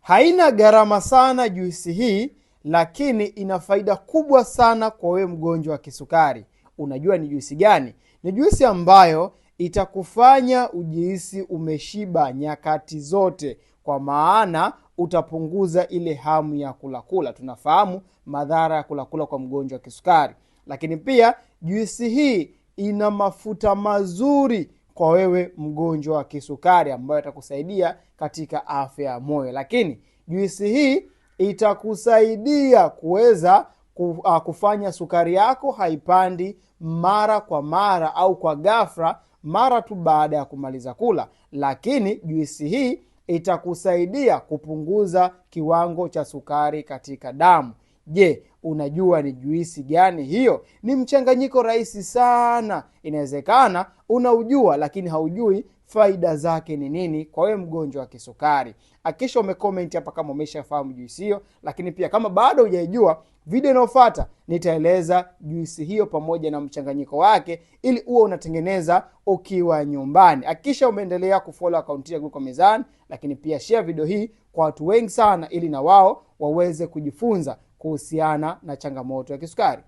Haina gharama sana juisi hii, lakini ina faida kubwa sana kwa wewe mgonjwa wa kisukari. Unajua ni juisi gani? Ni juisi ambayo itakufanya ujihisi umeshiba nyakati zote, kwa maana utapunguza ile hamu ya kula. Tunafahamu madhara ya kula kwa mgonjwa wa kisukari. Lakini pia juisi hii ina mafuta mazuri kwa wewe mgonjwa wa kisukari, ambayo itakusaidia katika afya ya moyo. Lakini juisi hii itakusaidia kuweza kufanya sukari yako haipandi mara kwa mara au kwa ghafla mara tu baada ya kumaliza kula. Lakini juisi hii itakusaidia kupunguza kiwango cha sukari katika damu. Je, unajua ni juisi gani hiyo? Ni mchanganyiko rahisi sana. Inawezekana unaujua lakini haujui faida zake ni nini kwa wewe mgonjwa wa kisukari. Hakikisha umecomment hapa kama umeshafahamu juisi hiyo, lakini pia kama bado hujaijua, video inayofuata nitaeleza juisi hiyo pamoja na mchanganyiko wake, ili uwe unatengeneza ukiwa nyumbani. Hakikisha umeendelea kufollow account ya Glucomezan, lakini pia share video hii kwa watu wengi sana, ili na wao waweze kujifunza kuhusiana na changamoto ya kisukari.